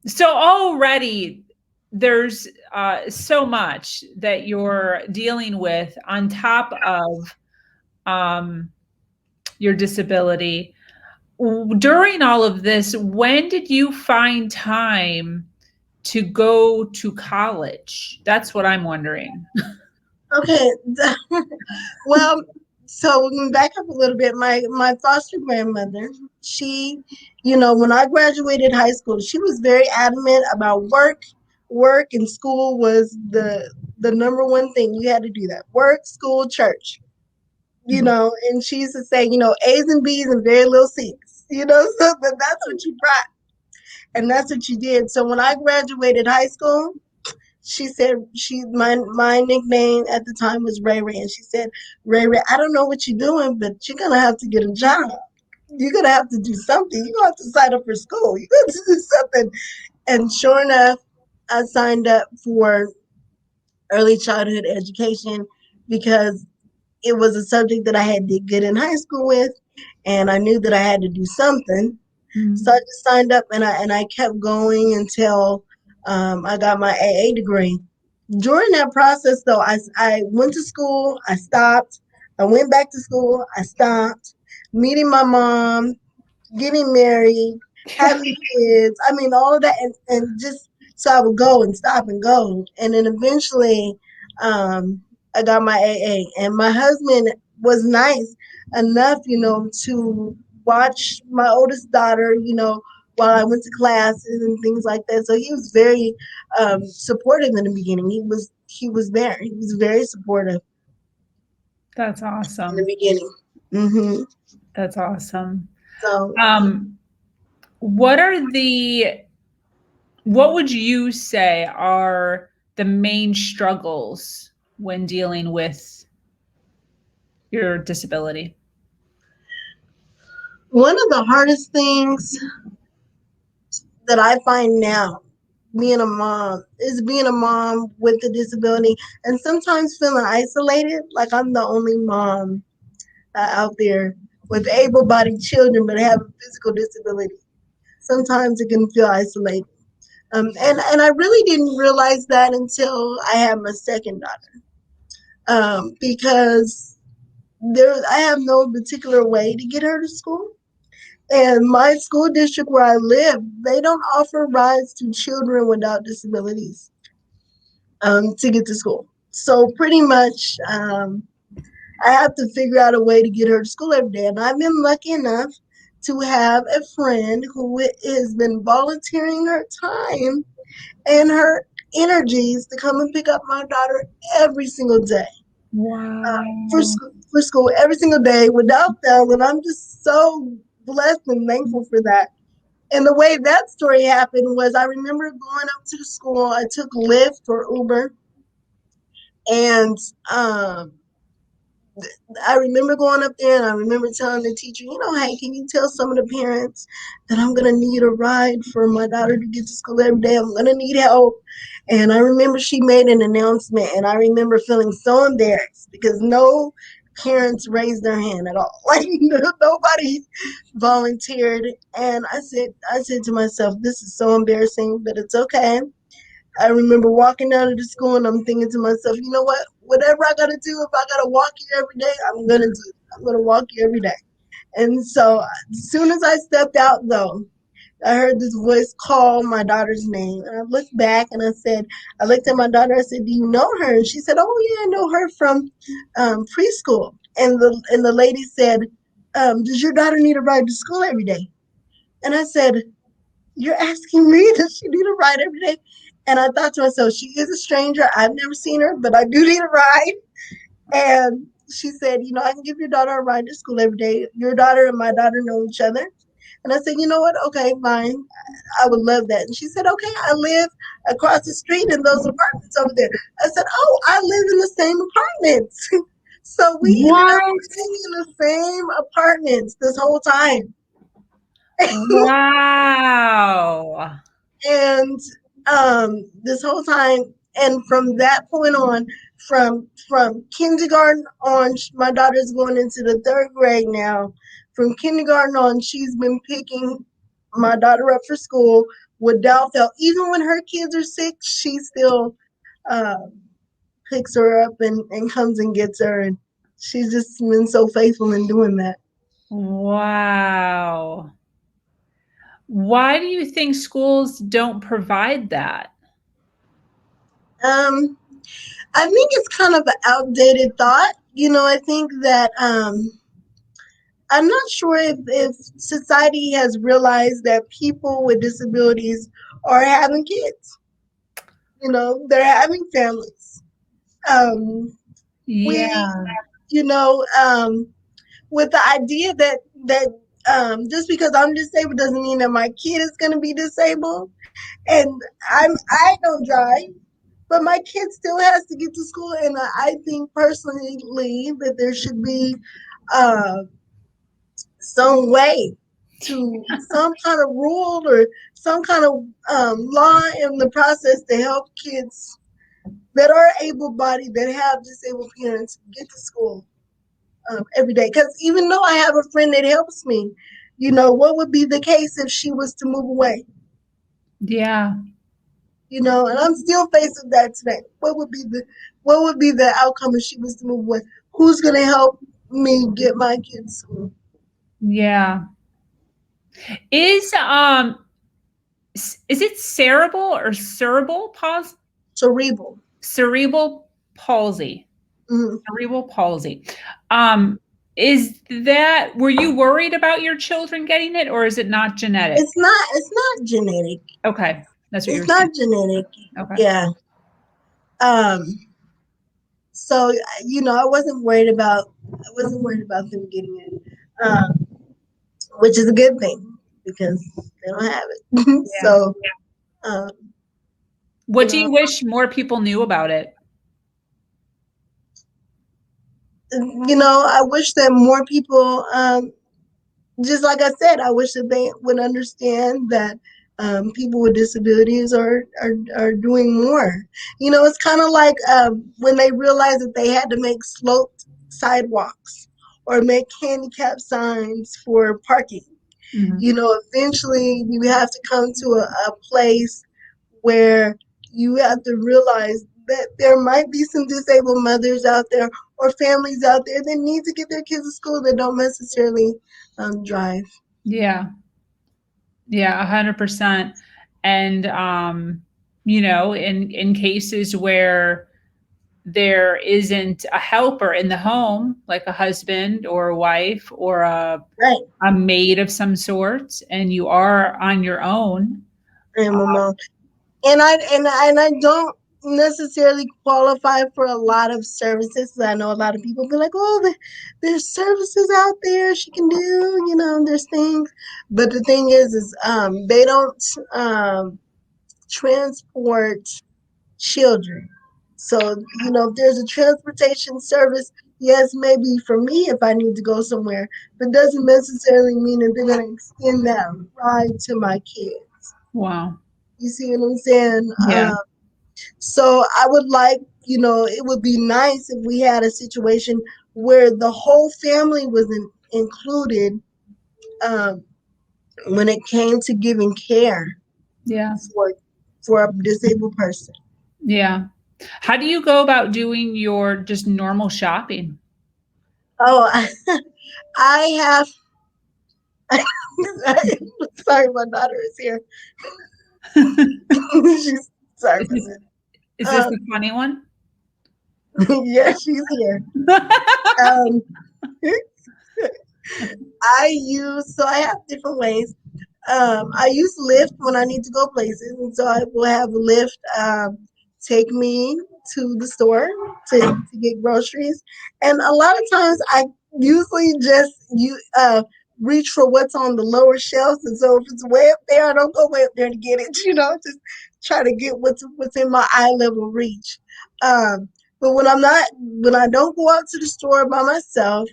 So already there's so much that you're dealing with on top of um, your disability. During all of this, when did you find time to go to college? That's what I'm wondering. Okay. Well, so we can back up a little bit. My foster grandmother, she, when I graduated high school, she was very adamant about work. Work and school was the number one thing. You had to do that. Work, school, church. And she used to say, A's and B's and very little C's. So that's what you brought, and that's what you did. So when I graduated high school, she said my nickname at the time was Ray Ray, and she said, Ray Ray, I don't know what you're doing, but you're gonna have to get a job. You're gonna have to do something. You're gonna have to sign up for school. You're gonna have to do something. And sure enough, I signed up for early childhood education because it was a subject that I had did good in high school with, and I knew that I had to do something. So I Mhm. just signed up, and I kept going until I got my AA degree. During that process, though, I went to school, I stopped, I went back to school, I stopped, meeting my mom, getting married, having kids. I mean, all of that, and just so I would go and stop and go. And then eventually, I got my AA, and my husband was nice enough, to watch my oldest daughter, while I went to classes and things like that. So he was very supportive in the beginning. He was there. He was very supportive That's in the awesome. beginning. That's awesome. So Um, what are the what would you say are the main struggles when dealing with your disability? one of the hardest things that I find now being a mom is being a mom with a disability, and sometimes feeling isolated, like I'm the only mom out there with able-bodied children but have a physical disability. Sometimes it can feel isolated. And I really didn't realize that until I had my second daughter, because I have no particular way to get her to school. And my school district where I live, they don't offer rides to children without disabilities to get to school. So pretty much, I have to figure out a way to get her to school every day. And I've been lucky enough to have a friend who has been volunteering her time and her energies to come and pick up my daughter every single day Wow. for school every single day without fail. And I'm just so blessed and thankful for that. And the way that story happened was I remember going up to the school. I took Lyft or Uber, and I remember going up there and I remember telling the teacher, hey, can you tell some of the parents that I'm going to need a ride for my daughter to get to school every day? I'm going to need help. And I remember she made an announcement, and I remember feeling so embarrassed because no parents raised their hand at all. Like nobody volunteered. And I said to myself, this is so embarrassing, but it's okay. I remember walking down to the school, and I'm thinking to myself, you know what? Whatever I gotta do, if I gotta walk here every day, I'm gonna do it. I'm gonna walk here every day. And so as soon as I stepped out though, I heard this voice call my daughter's name. And I looked back and I looked at my daughter, I said, do you know her? And she said, oh yeah, I know her from preschool. And the lady said, does your daughter need a ride to school every day? And I said, you're asking me, does she need a ride every day? And I thought to myself, she is a stranger. I've never seen her, but I do need a ride. And she said, I can give your daughter a ride to school every day. Your daughter and my daughter know each other. And I said, you know what? Okay, fine. I would love that. And she said, okay, I live across the street in those apartments over there. I said, oh, I live in the same apartments. So we ended up What? living in the same apartments this whole time. Wow. And this whole time, and from that point on, from kindergarten on, my daughter's going into the third grade now. From kindergarten on, she's been picking my daughter up for school without fail. Even when her kids are sick, she still uh, picks her up and comes and gets her. And she's just been so faithful in doing that. Wow. Why do you think schools don't provide that? Um, I think it's kind of an outdated thought. I think that I'm not sure if society has realized that people with disabilities are having kids. They're having families. Um, we, Yeah. you know, with the idea that just because I'm disabled doesn't mean that my kid is going to be disabled. And I don't drive, but my kid still has to get to school. And I think personally that there should be uh, some way to some kind of rule or some kind of law in the process to help kids that are able-bodied that have disabled parents get to school every day. Because even though I have a friend that helps me, what would be the case if she was to move away? Yeah. And I'm still facing that today. What would be the outcome if she was to move away? Who's gonna help me get my kids to school? Yeah. Is is it cerebral or cerebral palsy? Cerebral. Cerebral palsy. Mm. Cerebral palsy. Um, is that were you worried about your children getting it, or is it not genetic? It's not genetic. Okay, that's what you It's were saying. not genetic. Okay. Yeah. Um. So I wasn't worried about them getting it, which is a good thing because they don't have it. Yeah. So, um, you What do know, you wish more people knew about it? I wish that more people, just like I said, I wish that they would understand that people with disabilities are doing more. It's kind of like when they realized that they had to make sloped sidewalks or make handicap signs for parking. Mhm. Eventually you have to come to a place where you have to realize that there might be some disabled mothers out there or families out there that need to get their kids to school that don't necessarily drive. Yeah. Yeah, 100%. And in cases where there isn't a helper in the home, like a husband or a wife or Right. a maid of some sort, and you are on your own. And Mama. And I don't necessarily qualify for a lot of services. I know a lot of people be like, "Oh, there's services out there she can do." There's things, but the thing is they don't transport children. So if there's a transportation service, yes, maybe for me if I need to go somewhere, but doesn't necessarily mean that they're gonna extend that ride to my kids. Wow. You see what I'm saying? Yeah. So I would like, it would be nice if we had a situation where the whole family was included um, when it came to giving care Yeah. for a disabled person. Yeah. How do you go about doing your just normal shopping? Oh, I have. Sorry, my daughter is here. She's sorry Is for this that. is this a funny one? Yeah, she's here. Um, I have different ways. I use Lyft when I need to go places, and so I will have Lyft take me to the store to get groceries. And a lot of times, I usually just reach for what's on the lower shelves, and so if it's way up there, I don't go way up there to get it. Just try to get what's in my eye level reach. But when I don't go out to the store by myself,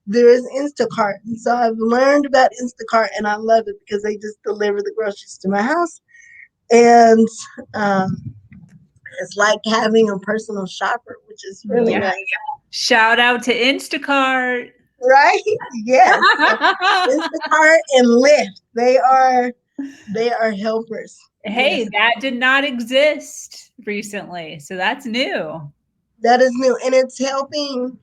there is Instacart. And so I've learned about Instacart and I love it because they just deliver the groceries to my house. And um, it's like having a personal shopper, which is really Yeah. nice. Shout out to Instacart. Right? Yes. So Instacart and Lyft. They are They are helpers. Hey, Yes, that did not exist recently. So that's new. that is new, and it's helping.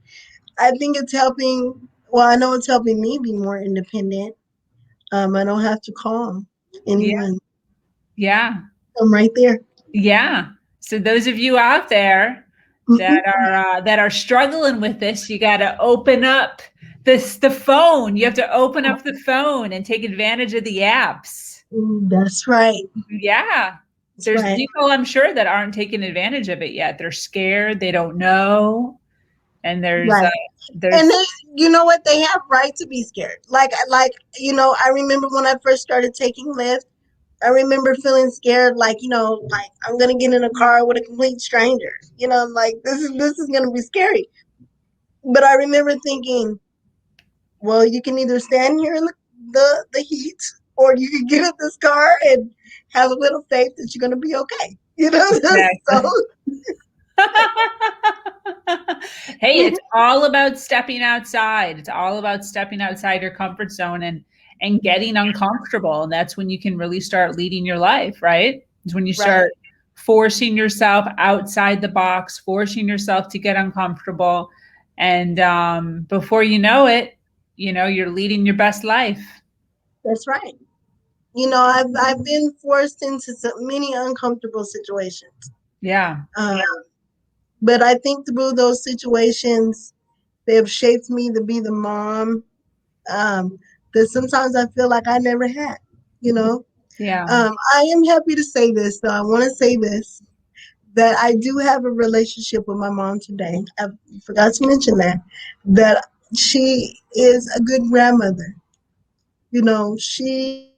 I think it's helping. Well, I know it's helping me be more independent. I don't have to call Yeah. anyone. Yeah. I'm right there. Yeah. So those of you out there Hmm. that are struggling with this, you got to open up the phone. You have to open up the phone and take advantage of the apps. That's right. Yeah. That's There's right. people I'm sure that aren't taking advantage of it yet. They're scared, they don't know, and Right. And there's they, you know what? They have right to be scared. Like I remember when I first started taking Lyft. I remember feeling scared, like I'm gonna get in a car with a complete stranger. Like this is gonna be scary. But I remember thinking, well, you can either stand here in the heat, or you can get in this car and have a little faith that you're gonna be okay. So exactly. Hey, it's all about stepping outside. It's all about stepping outside your comfort zone and getting uncomfortable. And that's when you can really start leading your life, right? It's when you right, start forcing yourself outside the box, forcing yourself to get uncomfortable. And before you know it, you're leading your best life. that's right. I've been forced into so many uncomfortable situations. Yeah. Um, but I think through those situations, they have shaped me to be the mom um, that sometimes I feel like I never had. You know, Yeah. I am happy to say this, though. I want to say this, that I do have a relationship with my mom today. I forgot to mention that she is a good grandmother. She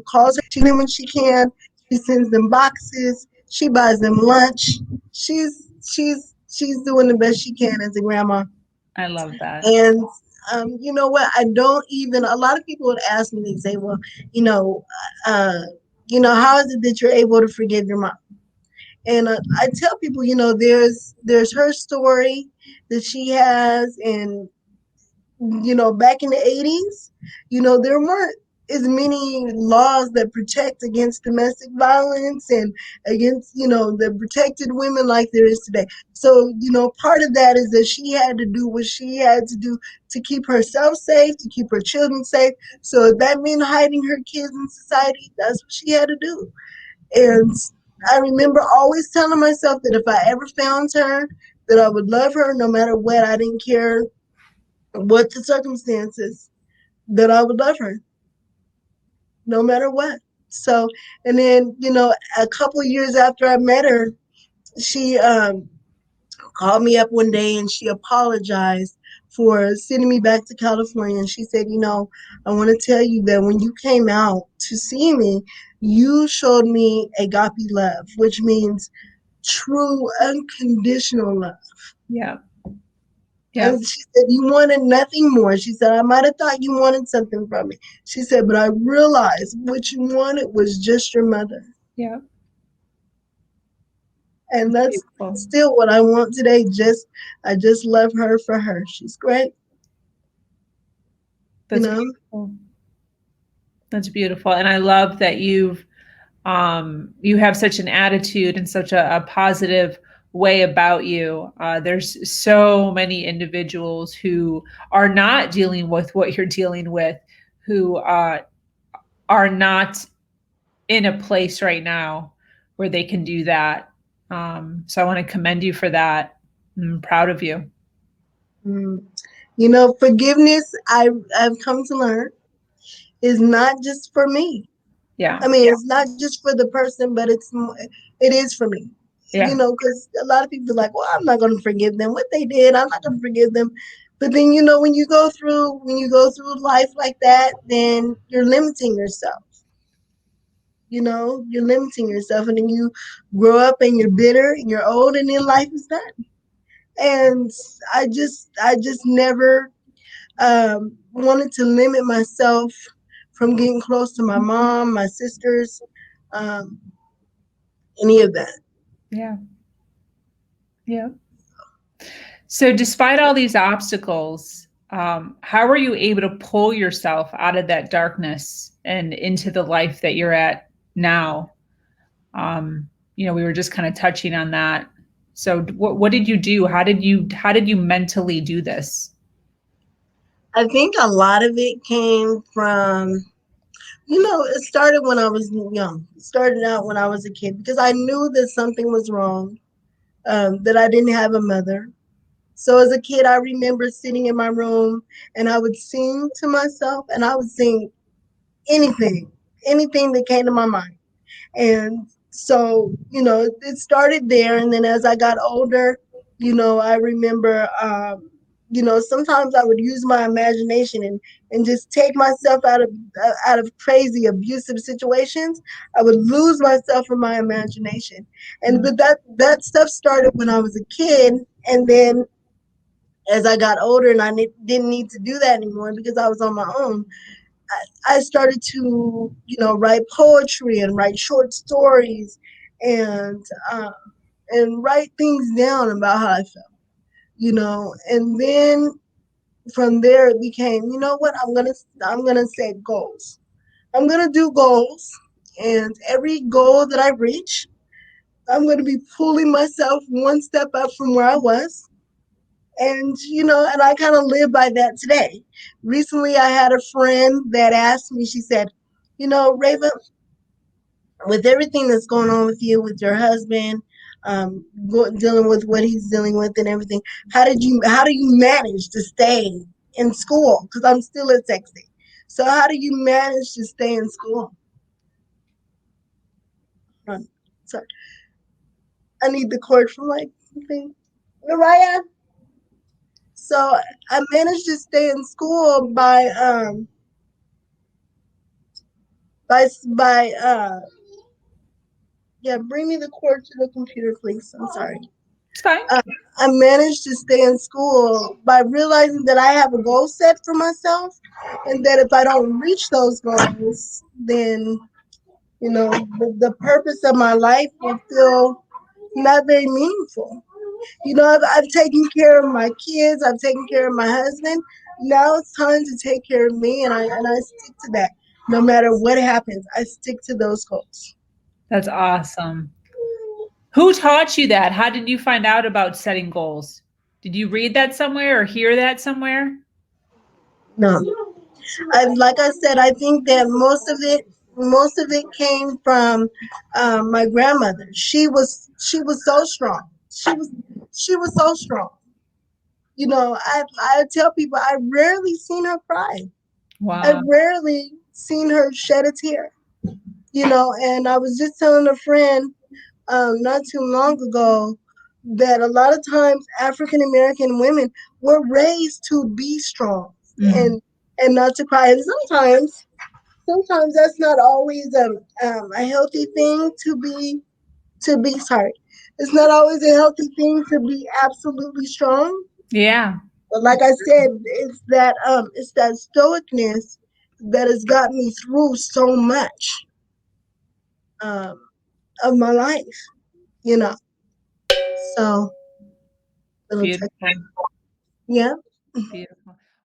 calls her children when she can. She sends them boxes. She buys them lunch. She's doing the best she can as a grandma. I love that. And you know what? I don't even. A lot of people would ask me. They say, "Well, you know, uh, how is it that you're able to forgive your mom?" And I tell people, there's her story that she has, and back in the 80s, there weren't as many laws that protect against domestic violence and against, that protected women like there is today. So, part of that is that she had to do what she had to do to keep herself safe, to keep her children safe. So if that meant hiding her kids in society, that's what she had to do. And I remember always telling myself that if I ever found her, that I would love her no matter what. I didn't care what the circumstances, that I would love her no matter what. So, and then, a couple of years after I met her, she called me up one day and she apologized for sending me back to California. And she said, I want to tell you that when you came out to see me, you showed me agape love, which means true unconditional love. Yeah. Yeah. And she said, you wanted nothing more. She said, I might have thought you wanted something from me. She said, but I realized what you wanted was just your mother. Yeah. And that's Beautiful. still what I want today. I just love her for her. She's great, you That's know? beautiful. That's beautiful. And I love that you have such an attitude and such a positive way about you. There's so many individuals who are not dealing with what you're dealing with, who are not in a place right now where they can do that. So I want to commend you for that. I'm proud of you. Mm. Forgiveness, I've come to learn, is not just for me. Yeah. I mean, it's not just for the person, but it is for me. Yeah. Because a lot of people are like, well, I'm not going to forgive them what they did. I'm not going to forgive them. But then, when you go through life like that, then you're limiting yourself. You're limiting yourself, and then you grow up and you're bitter and you're old, and then life is done. And I just never wanted to limit myself from getting close to my mom, my sisters, um, any of that. Yeah. Yeah. So despite all these obstacles, how were you able to pull yourself out of that darkness and into the life that you're at now? We were just kind of touching on that. So what did you do? How did you mentally do this? I think a lot of it came from, it started when I was young. It started out when I was a kid because I knew that something was wrong, that I didn't have a mother. So as a kid, I remember sitting in my room and I would sing to myself and I would sing anything, anything that came to my mind. And so, it started there. And then as I got older, I remember, sometimes I would use my imagination and just take myself out of crazy abusive situations. I would lose myself in my imagination. And Mm. but that stuff started when I was a kid. And then as I got older and didn't need to do that anymore because I was on my own, I started to, write poetry and write short stories and uh, and write things down about how I felt, And then from there it became, you know what, I'm gonna set goals. I'm gonna do goals, and every goal that I reach, I'm gonna be pulling myself one step up from where I was. And I kind of live by that today. Recently, I had a friend that asked me, she said, Reyva, with everything that's going on with you, with your husband, dealing with what he's dealing with and everything, how do you manage to stay in school? Because I'm still at Texas. So how do you manage to stay in school? Sorry, I need the cord from my thing. Mariah. So I managed to stay in school by yeah, bring me the cord to the computer, please. I'm sorry. It's fine. uh, I managed to stay in school by realizing that I have a goal set for myself, and that if I don't reach those goals, then the purpose of my life will feel not very meaningful. I've taken care of my kids, I've taken care of my husband. Now it's time to take care of me, and I stick to that. No matter what happens, I stick to those goals. That's awesome. Who taught you that? How did you find out about setting goals? Did you read that somewhere or hear that somewhere? No, like I said, I think that most of it came from my grandmother. She was so strong. She was so strong. I tell people I rarely seen her cry. I Wow. rarely seen her shed a tear. And I was just telling a friend not too long ago that a lot of times African American women were raised to be strong Mm. and and not to cry. And sometimes that's not always a healthy thing to be sorry. It's not always a healthy thing to be absolutely strong. Yeah, But like I said, it's that stoicness that has got me through so much um, of my life. You know. So little tech. beautiful. Yeah. Beautiful.